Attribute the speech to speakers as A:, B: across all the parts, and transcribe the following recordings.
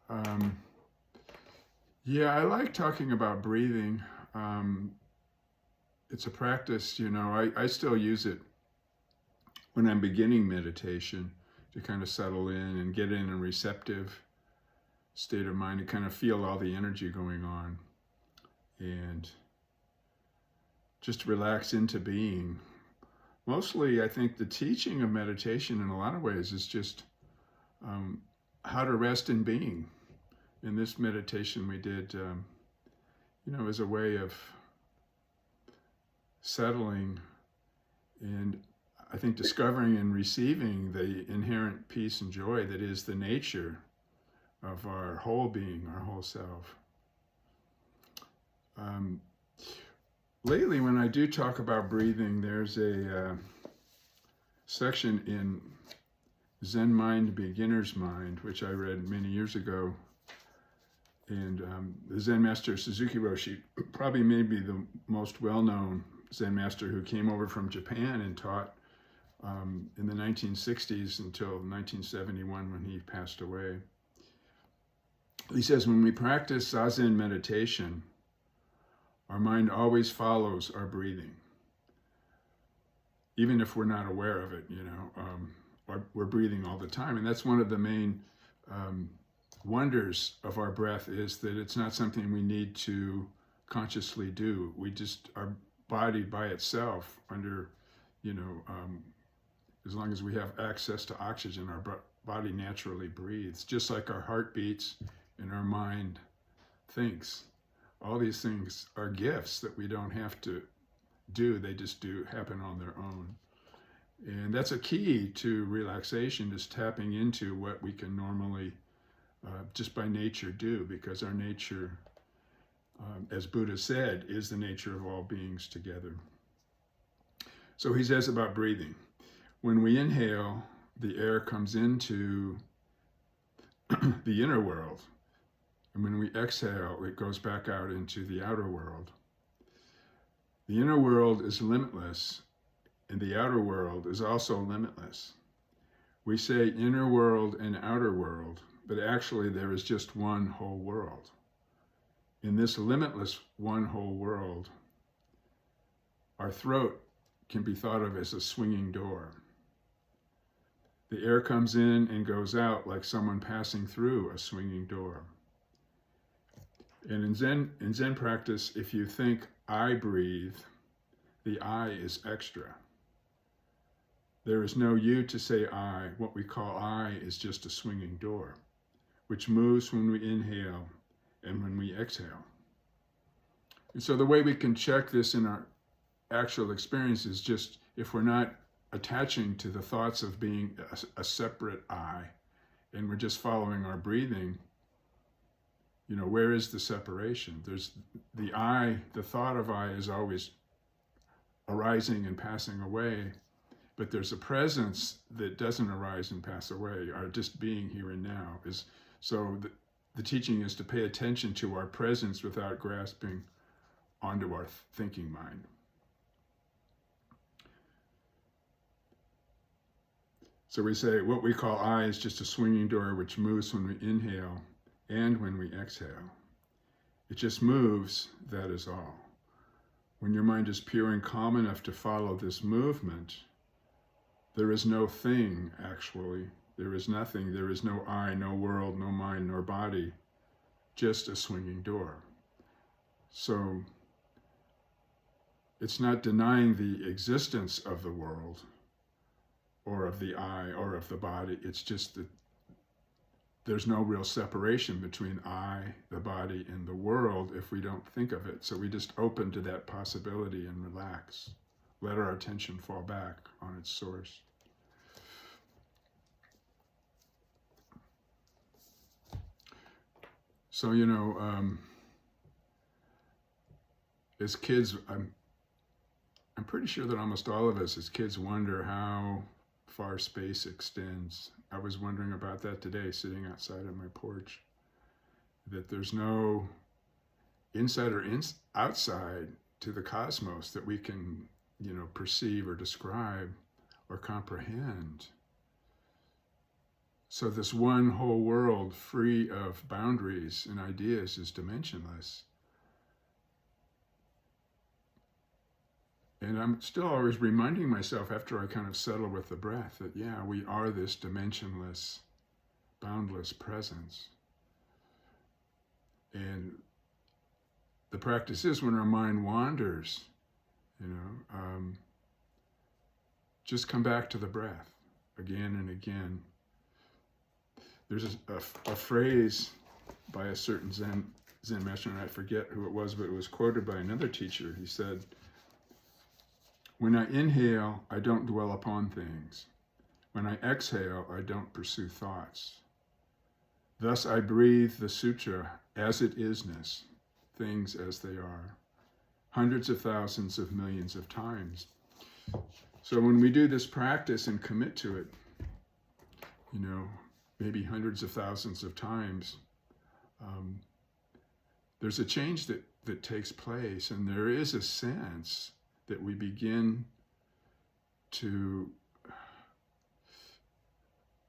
A: Um, yeah, I like talking about breathing. Um, it's a practice, I still use it when I'm beginning meditation to kind of settle in and get in a receptive state of mind to kind of feel all the energy going on and just relax into being. Mostly, I think the teaching of meditation in a lot of ways is just um, how to rest in being. In this meditation we did, as a way of settling and I think discovering and receiving the inherent peace and joy that is the nature of our whole being, our whole self. Um, Lately, when I do talk about breathing, there's a section in Zen Mind, Beginner's Mind, which I read many years ago. And the Zen master Suzuki Roshi, probably maybe the most well-known Zen master who came over from Japan and taught in the 1960s until 1971 when he passed away. He says, when we practice Zazen meditation, our mind always follows our breathing, even if we're not aware of it. We're breathing all the time, and that's one of the main wonders of our breath, is that it's not something we need to consciously do. Our body by itself, as long as we have access to oxygen, our body naturally breathes, just like our heart beats and our mind thinks. All these things are gifts that we don't have to do. They just happen on their own. And that's a key to relaxation, is tapping into what we can normally just by nature do, because our nature, as Buddha said, is the nature of all beings together. So he says about breathing, when we inhale, the air comes into the inner world. And when we exhale, it goes back out into the outer world. The inner world is limitless, and the outer world is also limitless. We say inner world and outer world, but actually there is just one whole world. In this limitless one whole world, our throat can be thought of as a swinging door. The air comes in and goes out like someone passing through a swinging door. And in Zen practice, if you think I breathe, the I is extra. There is no you to say I. What we call I is just a swinging door, which moves when we inhale and when we exhale. And so the way we can check this in our actual experience is just, if we're not attaching to the thoughts of being a separate I, and we're just following our breathing, where is the separation? There's the I, the thought of I is always arising and passing away, but there's a presence that doesn't arise and pass away. Our just being here and now is, so the teaching is to pay attention to our presence without grasping onto our thinking mind. So we say what we call I is just a swinging door which moves when we inhale and when we exhale. It just moves, that is all. When your mind is pure and calm enough to follow this movement, there is no thing, actually. There is nothing. There is no I, no world, no mind, nor body, just a swinging door. So it's not denying the existence of the world or of the I or of the body. It's just that there's no real separation between I, the body, and the world if we don't think of it. So we just open to that possibility and relax. Let our attention fall back on its source. So, as kids, I'm pretty sure that almost all of us as kids wonder how far space extends. I was wondering about that today, sitting outside on my porch, that there's no inside or outside to the cosmos that we can, perceive or describe or comprehend. So this one whole world free of boundaries and ideas is dimensionless. And I'm still always reminding myself after I kind of settle with the breath that, yeah, we are this dimensionless, boundless presence. And the practice is when our mind wanders, just come back to the breath again and again. There's a phrase by a certain Zen master, and I forget who it was, but it was quoted by another teacher. He said, "When I inhale, I don't dwell upon things. When I exhale, I don't pursue thoughts. Thus I breathe the sutra as it isness, things as they are, hundreds of thousands of millions of times." So when we do this practice and commit to it, maybe hundreds of thousands of times, there's a change that takes place, and there is a sense that we begin to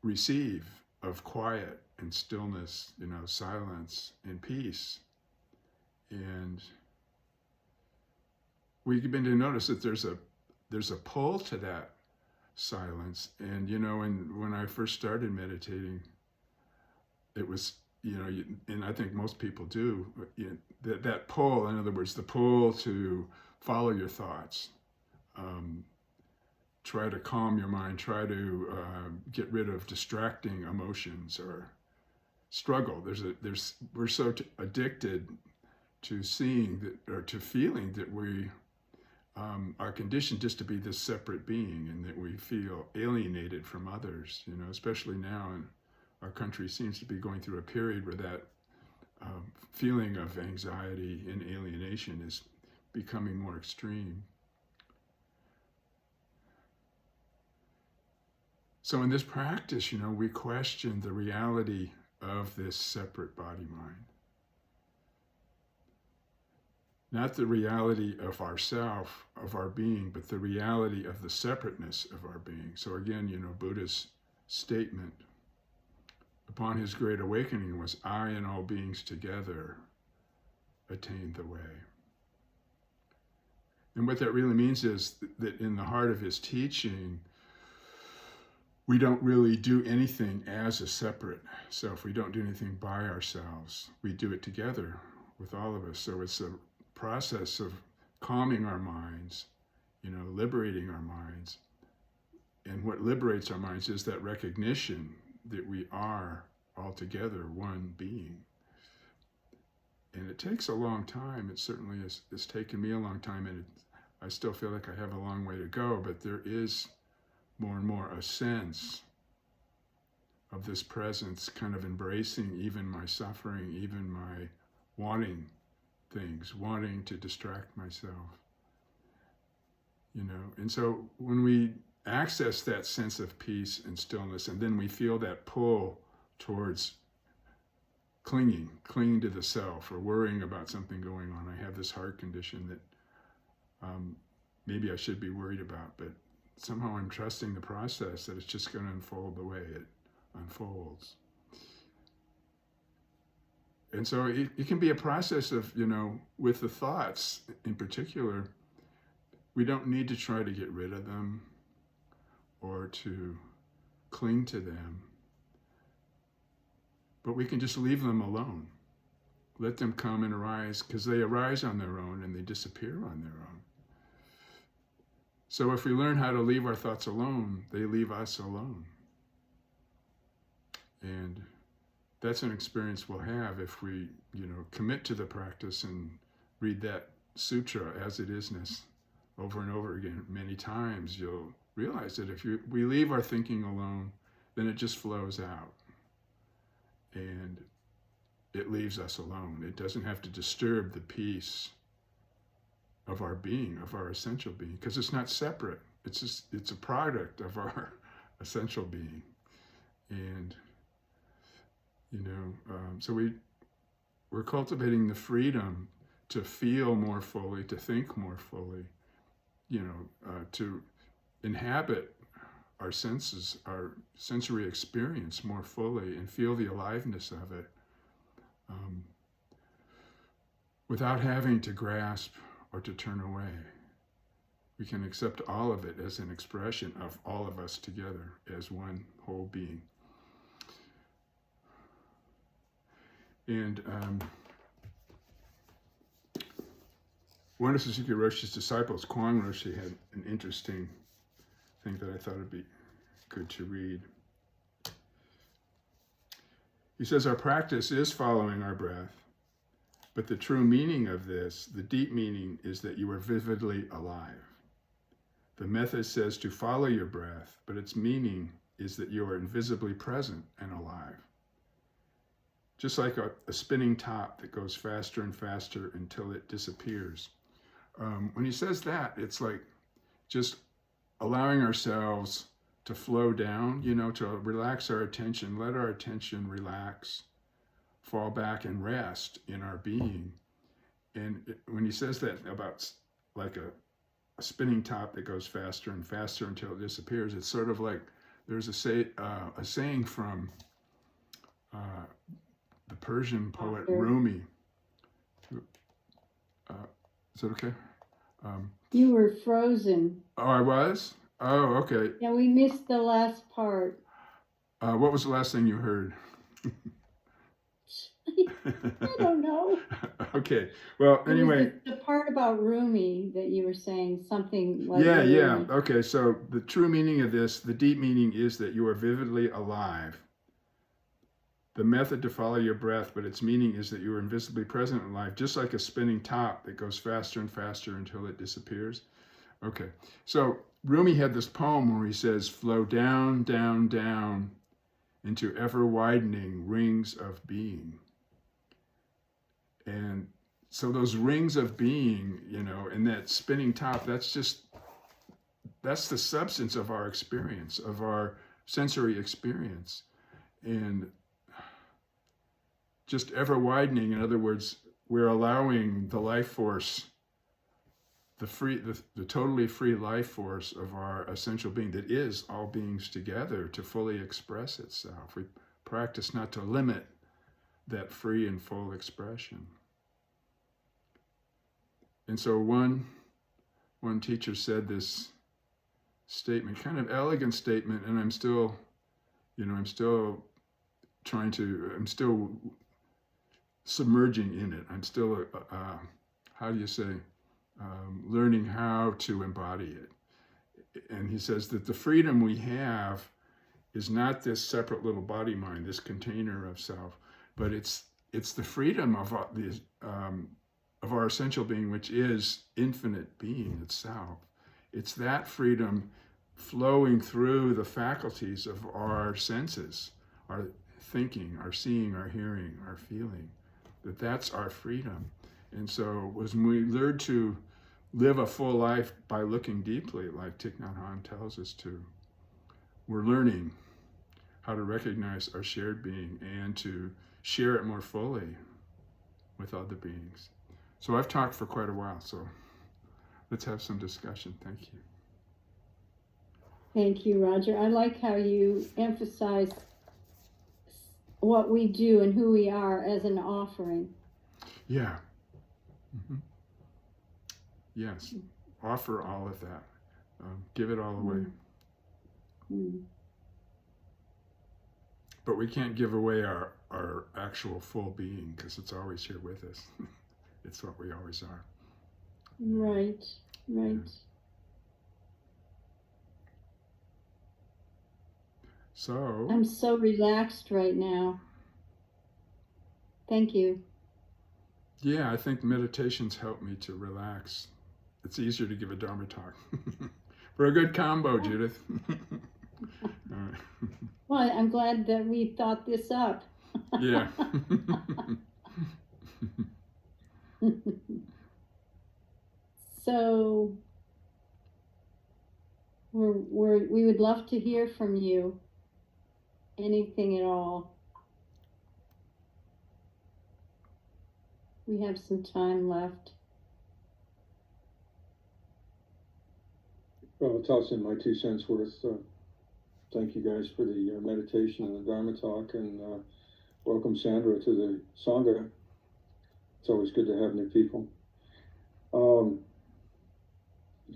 A: receive of quiet and stillness, silence and peace. And we begin to notice that there's a pull to that silence. And when I first started meditating, it was and I think most people do, that pull, in other words, the pull to follow your thoughts, try to calm your mind, try to get rid of distracting emotions or struggle. We're so addicted to seeing that, or to feeling that we are conditioned just to be this separate being, and that we feel alienated from others, especially now. And our country seems to be going through a period where that feeling of anxiety and alienation is becoming more extreme. So in this practice, we question the reality of this separate body-mind. Not the reality of ourself, of our being, but the reality of the separateness of our being. So again, Buddha's statement upon his great awakening was, "I and all beings together attain the way." And what that really means is that in the heart of his teaching, we don't really do anything as a separate self. We don't do anything by ourselves. We do it together with all of us. So it's a process of calming our minds, liberating our minds. And what liberates our minds is that recognition that we are all together one being. And it takes a long time. It certainly has taken me a long time, and I still feel like I have a long way to go, but there is more and more a sense of this presence kind of embracing even my suffering, even my wanting things, wanting to distract myself. And so when we access that sense of peace and stillness, and then we feel that pull towards clinging to the self, or worrying about something going on. I have this heart condition that maybe I should be worried about, but somehow I'm trusting the process, that it's just going to unfold the way it unfolds. And so it can be a process of, with the thoughts in particular, we don't need to try to get rid of them or to cling to them, but we can just leave them alone. Let them come and arise, because they arise on their own and they disappear on their own. So if we learn how to leave our thoughts alone, they leave us alone. And that's an experience we'll have if we, commit to the practice and read that sutra as it isness over and over again many times. You'll realize that if we leave our thinking alone, then it just flows out. And it leaves us alone. It doesn't have to disturb the peace of our being, of our essential being, because it's not separate. It's a product of our essential being. And so we're cultivating the freedom to feel more fully, to think more fully, to inhabit our senses, our sensory experience more fully and feel the aliveness of it um, without having to grasp or to turn away. We can accept all of it as an expression of all of us together as one whole being. And one of Suzuki Roshi's disciples, Kwang Roshi, had an interesting thing that I thought would be good to read. He says, our practice is following our breath, but the true meaning of this, the deep meaning, is that you are vividly alive. The method says to follow your breath, but its meaning is that you are invisibly present and alive. Just like a spinning top that goes faster and faster until it disappears. When he says that, it's like just allowing ourselves to flow down, to relax our attention, let our attention relax, fall back and rest in our being. And when he says that about like a spinning top that goes faster and faster until it disappears, it's sort of like there's a saying from the Persian poet Rumi. Is that okay?
B: You were frozen.
A: Oh, I was? Oh, okay.
B: Yeah, we missed the last part.
A: What was the last thing you heard?
B: I don't know.
A: Okay. Well, anyway.
B: The part about Rumi that you were saying, something like
A: Yeah.
B: Rumi.
A: Okay, so the true meaning of this, the deep meaning, is that you are vividly alive. The method to follow your breath, but its meaning is that you are invisibly present in life, just like a spinning top that goes faster and faster until it disappears. Okay, so Rumi had this poem where he says, flow down, down, down into ever-widening rings of being. And so those rings of being, and that spinning top, that's the substance of our experience, of our sensory experience. And just ever widening. In other words, we're allowing the life force, the totally free life force of our essential being that is all beings together to fully express itself. We practice not to limit that free and full expression. And so one teacher said this statement, kind of elegant statement, and I'm still submerging in it. I'm still, learning how to embody it. And he says that the freedom we have is not this separate little body mind, this container of self, but it's the freedom of our essential being, which is infinite being itself. It's that freedom flowing through the faculties of our senses, our thinking, our seeing, our hearing, our feeling. That's our freedom. And so when we learn to live a full life by looking deeply, like Thich Nhat Hanh tells us to, we're learning how to recognize our shared being and to share it more fully with other beings. So I've talked for quite a while, so let's have some discussion. Thank you.
B: Thank you, Roger. I like how you emphasize what we do and who we are as an offering.
A: Yeah. Mm-hmm. Yes. Offer all of that. Give it all away.
B: Mm-hmm.
A: But we can't give away our actual full being because it's always here with us. It's what we always are.
B: Right.
A: Yeah. So
B: I'm so relaxed right now. Thank you.
A: Yeah, I think meditations help me to relax. It's easier to give a Dharma talk. We're a good combo, Judith. All right.
B: Well, I'm glad that we thought this up.
A: Yeah.
B: So we would love to hear from you. Anything at all. We have some time left.
C: Well, I'll toss in my 2 cents worth. thank you guys for the meditation and the Dharma talk, and welcome Sandra to the Sangha. It's always good to have new people.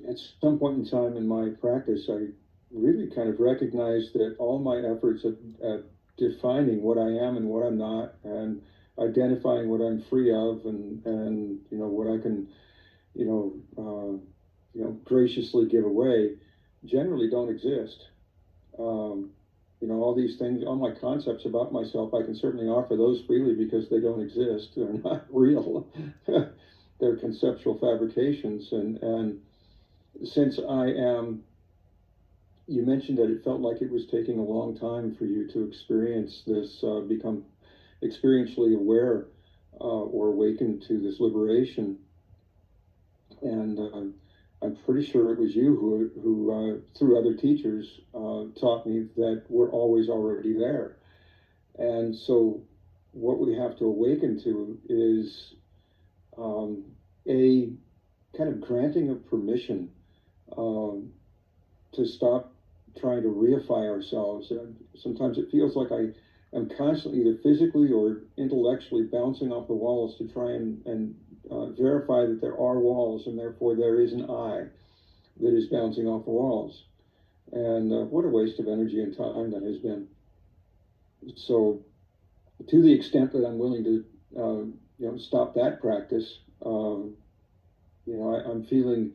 C: At some point in time in my practice, I really kind of recognized that all my efforts at defining what I am and what I'm not, and identifying what I'm free of, and what I can graciously give away, generally don't exist. All these things, all my concepts about myself, I can certainly offer those freely because they don't exist. They're not real. They're conceptual fabrications. And since you mentioned that it felt like it was taking a long time for you to experience this, become experientially aware or awaken to this liberation. And I'm pretty sure it was you who through other teachers, taught me that we're always already there. And so what we have to awaken to is a kind of granting of permission to stop trying to reify ourselves. And sometimes it feels like I am constantly either physically or intellectually bouncing off the walls to try and verify that there are walls, and therefore there is an I that is bouncing off the walls. And what a waste of energy and time that has been. So to the extent that I'm willing to stop that practice, I'm feeling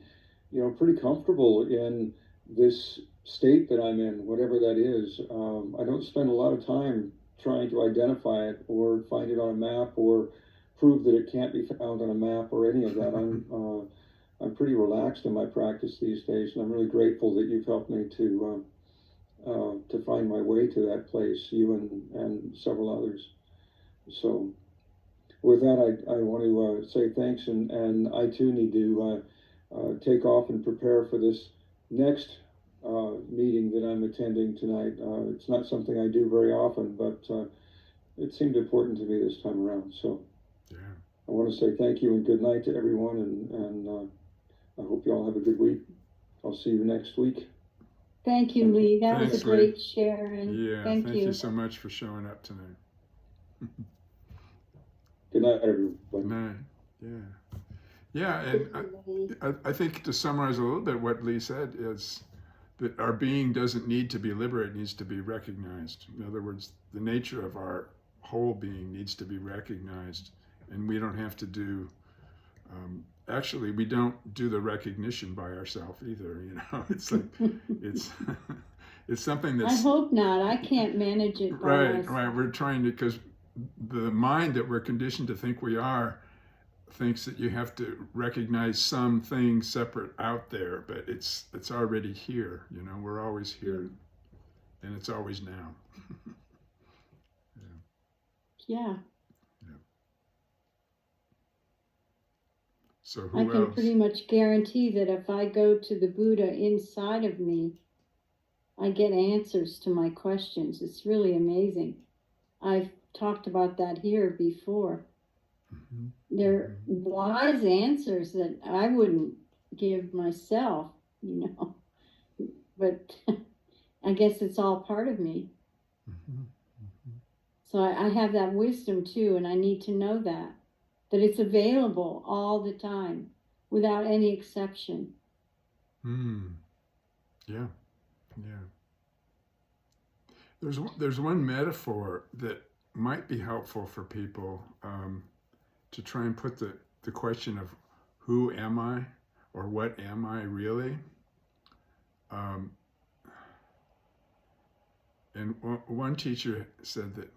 C: pretty comfortable in this state that I'm in, whatever that is. I don't spend a lot of time trying to identify it or find it on a map or prove that it can't be found on a map or any of that. I'm pretty relaxed in my practice these days, and I'm really grateful that you've helped me to find my way to that place, you and several others. So with that, I want to say thanks, and I too need to take off and prepare for this next meeting that I'm attending tonight. It's not something I do very often, but it seemed important to me this time around. So
A: Yeah.
C: I want to say thank you and good night to everyone, and I hope you all have a good week. I'll see you next week.
B: Thank you, Lee. That was
A: Thanks,
B: a great share, and
A: Yeah,
B: thank
A: you so much for showing up tonight.
C: Good night, everyone.
A: Good night. Yeah. Yeah, and I think to summarize a little bit what Lee said is that our being doesn't need to be liberated, it needs to be recognized. In other words, the nature of our whole being needs to be recognized, and we don't have to do, actually, we don't do the recognition by ourselves either, It's like, it's something
B: I
A: that's...
B: hope not. I can't manage it by myself.
A: Right, we're trying to, because the mind that we're conditioned to think we are thinks that you have to recognize something separate out there, but it's already here. We're always here, and it's always now.
B: Yeah.
A: So who
B: I can
A: else?
B: pretty much guarantee that if I go to the Buddha inside of me, I get answers to my questions. It's really amazing. I've talked about that here before.
A: Mm-hmm.
B: They're wise answers that I wouldn't give myself, but I guess it's all part of me.
A: Mm-hmm. Mm-hmm.
B: So I have that wisdom too, and I need to know that it's available all the time without any exception.
A: Yeah. There's one metaphor that might be helpful for people to try and put the question of who am I, or what am I really? And one teacher said that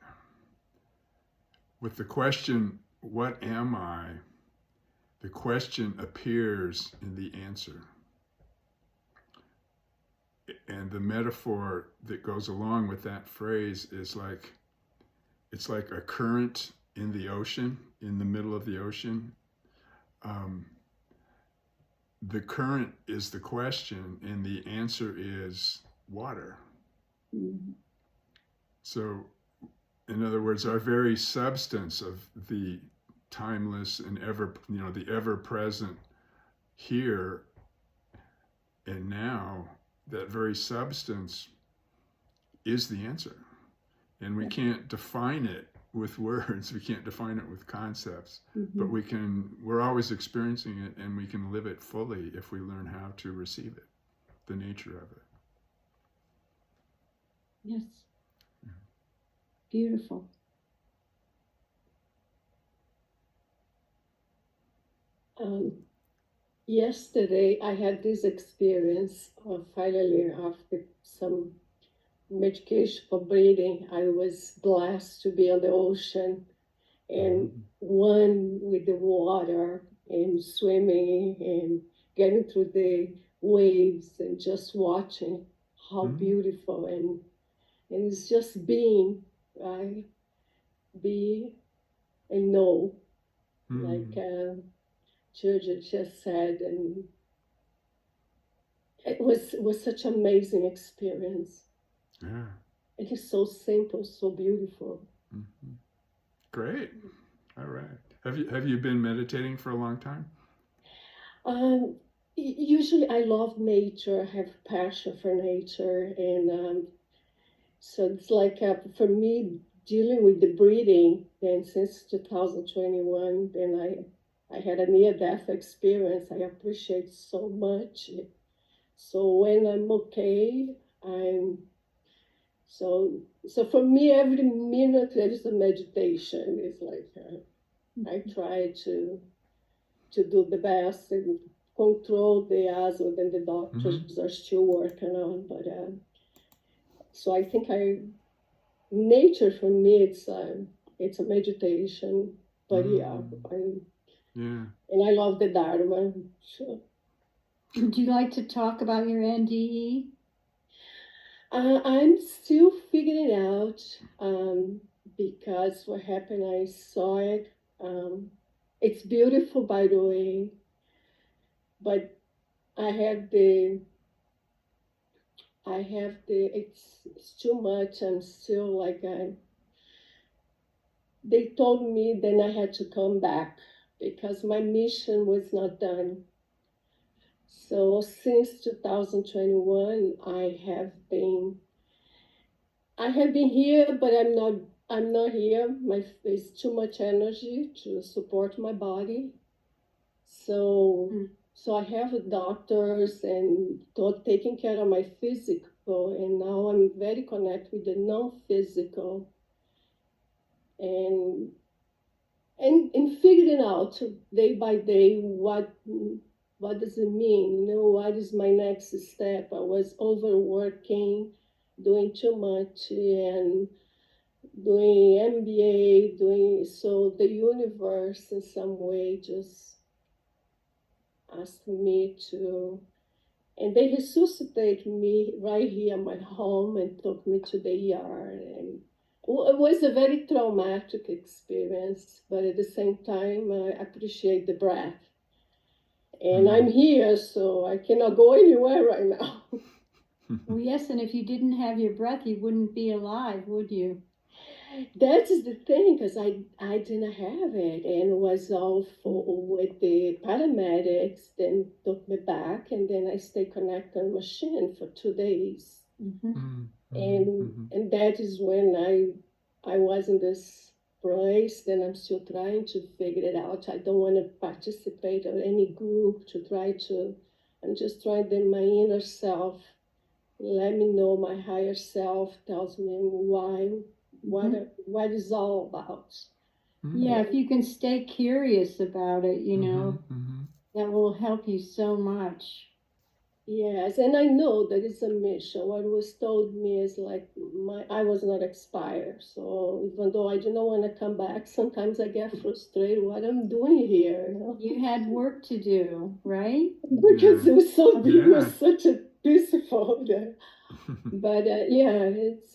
A: with the question, what am I, the question appears in the answer. And the metaphor that goes along with that phrase is it's like a current in the ocean, in the middle of the ocean. The current is the question, and the answer is water.
B: Mm-hmm.
A: So, in other words, our very substance of the timeless and the ever-present here and now, that very substance is the answer. And we can't define it with words. We can't define it with concepts. But we're always experiencing it, and we can live it fully if we learn how to receive it, the nature of it.
B: Yes. Beautiful.
D: Yesterday, I had this experience of finally, after some medication for breathing, I was blessed to be on the ocean and one with the water and swimming and getting through the waves and just watching how beautiful and it's just being, right? Be and know, like Georgia just said, and it was such an amazing experience.
A: Yeah.
D: It is so simple, so beautiful.
A: Great. All right. Have you been meditating for a long time?
D: Usually I love nature, I have passion for nature, and so it's like for me dealing with the breathing. Then since 2021, then I had a near-death experience. I appreciate so much. So when I'm okay, so for me every minute there is a meditation. It's like I try to do the best and control the asthma that the doctors are still working on. But so I think nature for me it's a meditation. But and I love the Dharma. So.
B: Would you like to talk about your NDE?
D: I'm still figuring it out because what happened, I saw it. It's beautiful, by the way, but it's too much. I'm still like, they told me then I had to come back because my mission was not done. So since 2021, I have been here, but I'm not here. There's too much energy to support my body. So I have doctors and taking care of my physical, and now I'm very connected with the non-physical, and figuring out day by day what does it mean? What is my next step? I was overworking, doing too much, and doing MBA, so the universe in some way just asked me to, and they resuscitated me right here at my home and took me to the ER. And it was a very traumatic experience, but at the same time, I appreciate the breath. And I'm here, so I cannot go anywhere right now.
B: Well, yes, and if you didn't have your breath, you wouldn't be alive, would you?
D: That is the thing, because I didn't have it, and it was all with the paramedics, then took me back, and then I stayed connected on the machine for 2 days. And that is when I was in this place, then I'm still trying to figure it out. I don't want to participate in any group I'm just trying to, my inner self, let me know, my higher self tells me what it's all about.
B: Yeah, if you can stay curious about it, that will help you so much.
D: Yes, and I know that it's a mission. What was told me is like I was not expired. So even though I didn't want to come back, sometimes I get frustrated what I'm doing here.
B: You had work to do, right?
D: Because it was so it was such a peaceful. But it's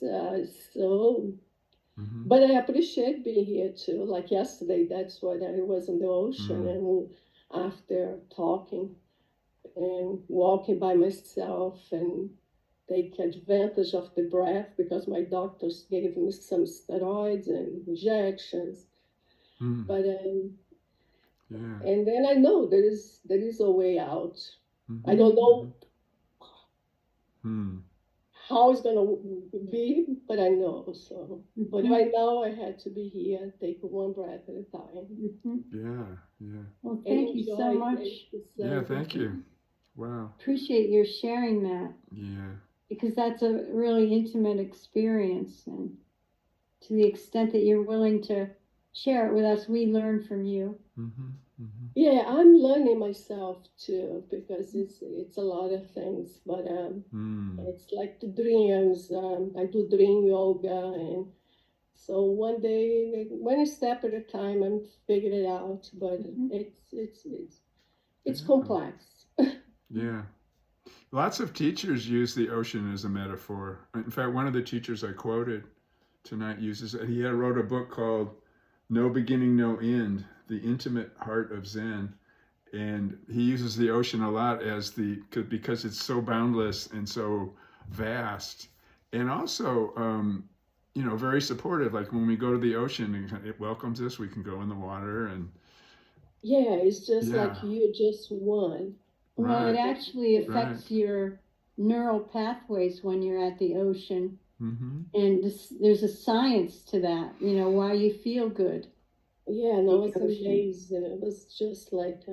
D: so. But I appreciate being here too. Like yesterday, that's what I was in the ocean, and after talking and walking by myself and take advantage of the breath because my doctors gave me some steroids and injections. But and then I know there is a way out. I don't know how it's gonna be, but I know. So, but
B: Mhm.
D: right now I had to be here, take one breath at a time,
B: Mhm.
A: Yeah.
B: Well,
D: and
B: thank you so
D: enjoy
B: much.
A: Yeah, thank you. Wow.
B: Appreciate your sharing that,
A: Yeah.
B: because that's a really intimate experience, and to the extent that you're willing to share it with us, we learn from you.
D: Yeah, I'm learning myself too because it's a lot of things, but
A: Mm.
D: it's like the dreams. I do dream yoga, and so one day, one step at a time, I'm figuring it out. But
B: Mhm.
D: it's
A: Yeah.
D: complex.
A: Yeah. Lots of teachers use the ocean as a metaphor. In fact, one of the teachers I quoted tonight uses it. He wrote a book called No Beginning, No End, The Intimate Heart of Zen. And he uses the ocean a lot as because it's so boundless and so vast. And also, very supportive. Like when we go to the ocean, it welcomes us. We can go in the water and
D: Yeah, it's just
A: yeah,
D: like you just won.
B: Well, it
A: right,
B: actually
A: right.
B: affects your neural pathways when you're at the ocean.
A: Mm-hmm.
B: And there's a science to that, why you feel good.
D: Yeah, no,
B: The
D: it's
B: ocean.
D: amazing. It was just like,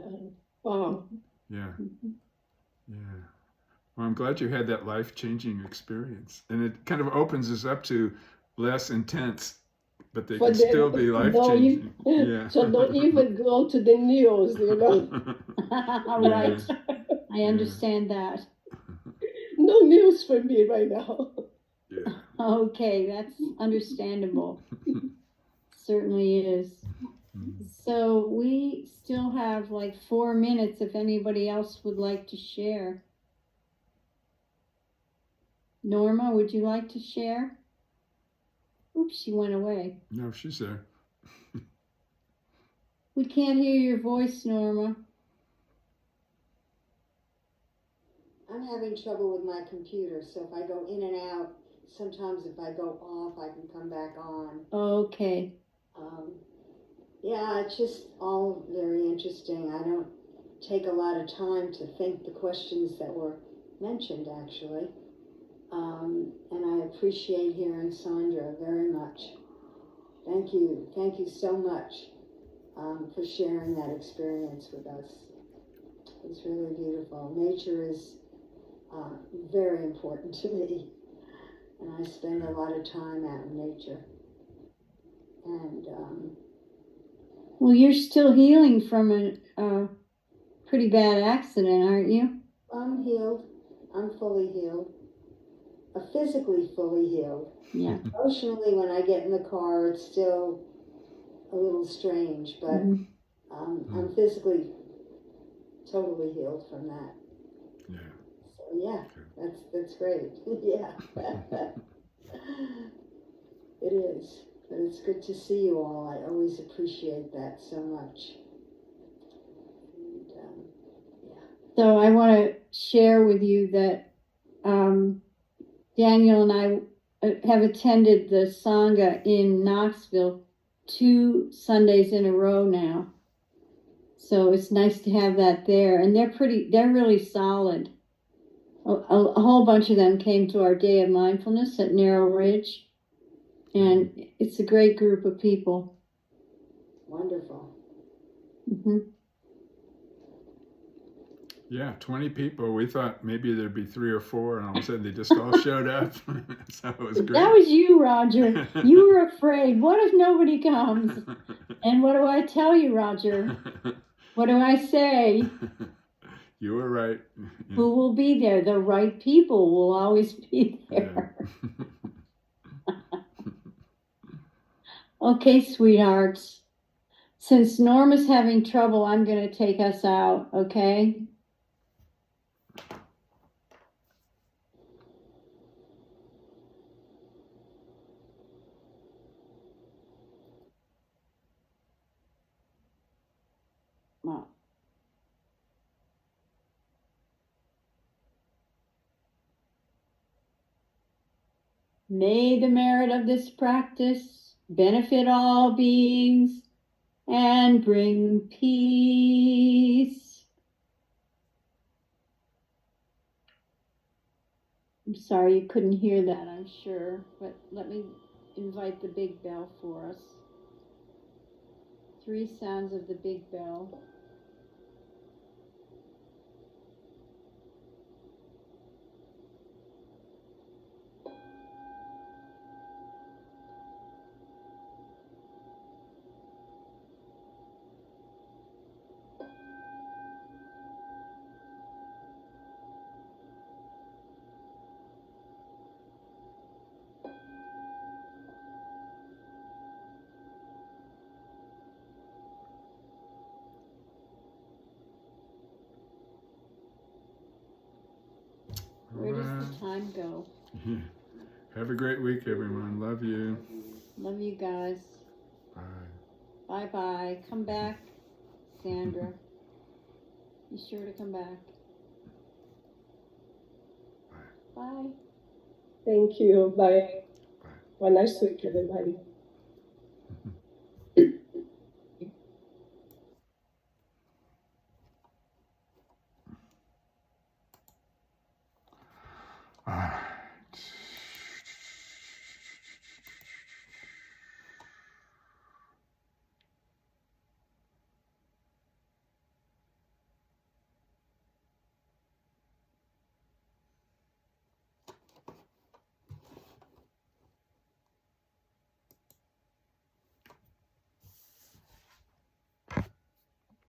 D: wow.
A: Yeah,
B: Mhm.
A: yeah. Well, I'm glad you had that life-changing experience, and it kind of opens us up to less intense, but they
D: For
A: can still be
D: them,
A: life-changing. Yeah.
D: so don't even go to the news, you know.
B: Right.
A: Yeah.
B: I understand that.
D: No news for me right now.
A: Yeah.
B: Okay, that's understandable. Certainly is. So we still have like 4 minutes if anybody else would like to share. Norma, would you like to share? Oops, she went away.
A: No, she's there.
B: We can't hear your voice, Norma.
E: I'm having trouble with my computer, so if I go in and out, sometimes if I go off, I can come back on.
B: Okay.
E: Yeah, it's just all very interesting. I don't take a lot of time to think the questions that were mentioned, actually. And I appreciate hearing Sandra very much. Thank you so much for sharing that experience with us. It's really beautiful. Nature is very important to me, and I spend a lot of time out in nature. And
B: Well, you're still healing from a pretty bad accident, aren't you?
E: I'm healed. I'm fully healed. Physically fully healed.
B: Yeah.
E: Emotionally, when I get in the car, it's still a little strange, but I'm physically totally healed from that.
A: Yeah.
E: So yeah, that's great. Yeah, it is. But it's good to see you all. I always appreciate that so much. And, yeah.
B: So I want to share with you that Daniel and I have attended the Sangha in Knoxville 2 Sundays in a row now. So it's nice to have that there. And they're really solid. A whole bunch of them came to our day of mindfulness at Narrow Ridge. And it's a great group of people.
E: Wonderful.
B: Mm-hmm.
A: Yeah, 20 people. We thought maybe there'd be 3 or 4, and all of a sudden they just all showed up. So it was great.
B: That was you, Roger. You were afraid. What if nobody comes? And what do I tell you, Roger? What do I say?
A: You were right.
B: Who will be there? The right people will always be there.
A: Yeah.
B: Okay, sweethearts. Since Norma's having trouble, I'm going to take us out, okay? Wow. May the merit of this practice benefit all beings and bring peace. I'm sorry you couldn't hear that, I'm sure, but let me invite the big bell for us. 3 sounds of the big bell. Where does the time go?
A: Yeah. Have a great week, everyone. Love you.
B: Love you guys.
A: Bye.
B: Bye-bye. Come back, Sandra. Be sure to come back. Bye.
D: Thank you. Bye.
A: Bye.
D: Have a nice week, everybody.